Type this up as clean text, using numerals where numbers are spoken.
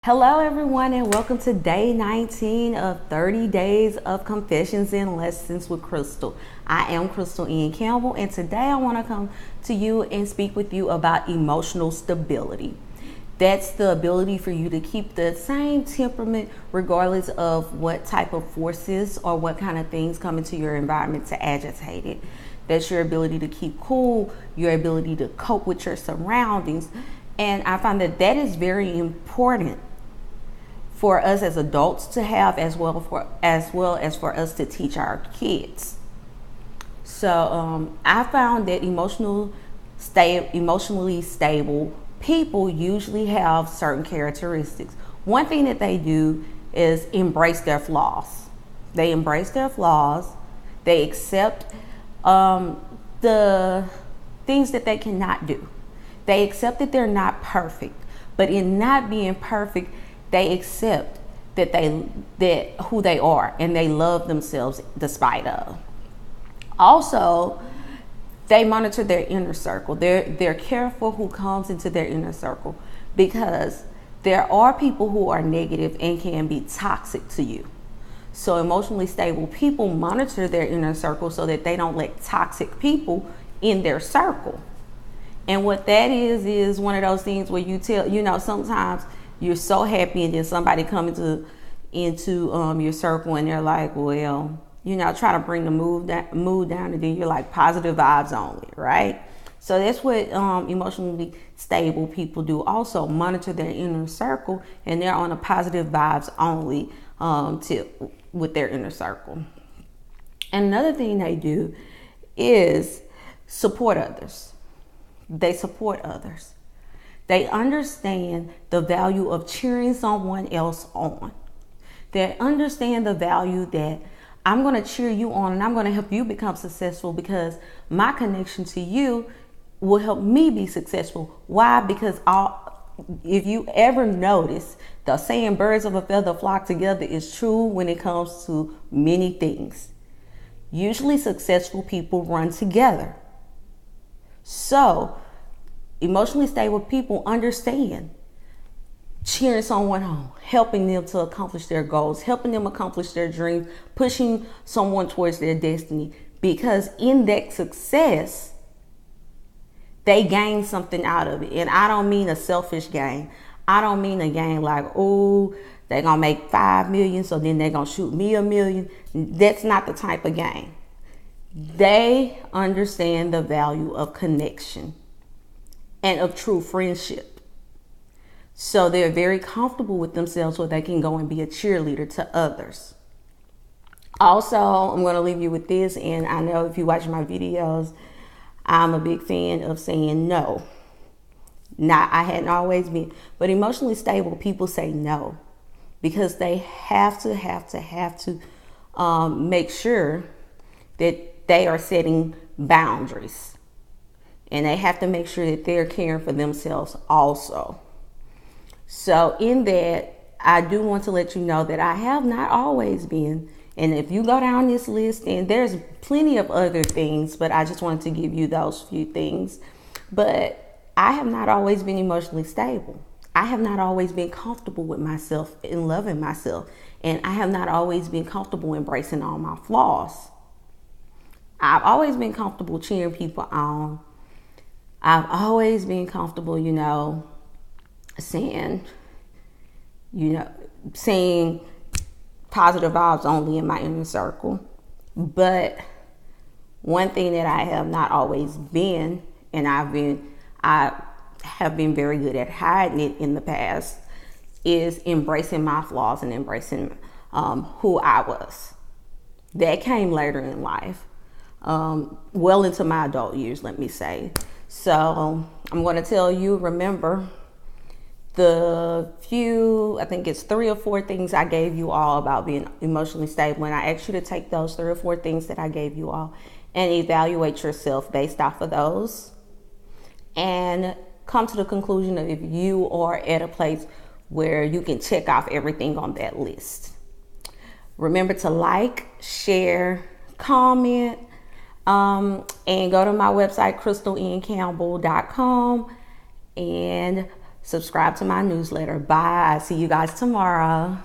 Hello, everyone, and welcome to day 19 of 30 days of confessions and lessons with Crystal. I am Crystal Ian Campbell, and today I want to come to you and speak with you about emotional stability. That's the ability for you to keep the same temperament regardless of what type of forces or what kind of things come into your environment to agitate it. That's your ability to keep cool, your ability to cope with your surroundings. And I find that that is very important for us as adults to have, as well as for us to teach our kids. So I found that emotionally stable people usually have certain characteristics. One thing that they do is embrace their flaws. They embrace their flaws. They accept the things that they cannot do. They accept that they're not perfect, but in not being perfect, they accept that who they are, and they love themselves despite of. Also, they monitor their inner circle. They're careful who comes into their inner circle, because there are people who are negative and can be toxic to you. So emotionally stable people monitor their inner circle so that they don't let toxic people in their circle. And what that is one of those things where sometimes you're so happy, and then somebody come into your circle and they're like, well, try to bring the mood down, and then you're like, positive vibes only, right? So that's what emotionally stable people do. Also monitor their inner circle, and they're on a positive vibes only tip with their inner circle. And another thing they do is support others. They support others. They understand the value of cheering someone else on. They understand the value that I'm going to cheer you on, and I'm going to help you become successful, because my connection to you will help me be successful. Why? Because if you ever notice, the saying birds of a feather flock together is true when it comes to many things. Usually successful people run together. So emotionally stable people understand cheering someone on, helping them to accomplish their goals, helping them accomplish their dreams, pushing someone towards their destiny, because in that success, they gain something out of it. And I don't mean a selfish gain. I don't mean a gain like, oh, they're going to make 5 million, so then they're going to shoot me 1 million. That's not the type of gain. They understand the value of connection and of true friendship. So they're very comfortable with themselves where they can go and be a cheerleader to others. Also, I'm going to leave you with this, and I know if you watch my videos, I'm a big fan of saying no. I hadn't always been, but emotionally stable people say no, because they have to make sure that they are setting boundaries. And they have to make sure that they're caring for themselves also. So in that, I do want to let you know that I have not always been. And if you go down this list, and there's plenty of other things, but I just wanted to give you those few things. But I have not always been emotionally stable. I have not always been comfortable with myself and loving myself. And I have not always been comfortable embracing all my flaws. I've always been comfortable cheering people on. I've always been comfortable, saying positive vibes only in my inner circle. But one thing that I have not always been, and I have been very good at hiding it in the past, is embracing my flaws and embracing who I was. That came later in life, well into my adult years, let me say. So I'm going to tell you, remember the I think it's 3 or 4 things I gave you all about being emotionally stable. And I asked you to take those 3 or 4 things that I gave you all and evaluate yourself based off of those, and come to the conclusion of if you are at a place where you can check off everything on that list. Remember to like, share, comment, and go to my website, crystaliancampbell.com, and Subscribe to my newsletter. Bye. See you guys tomorrow.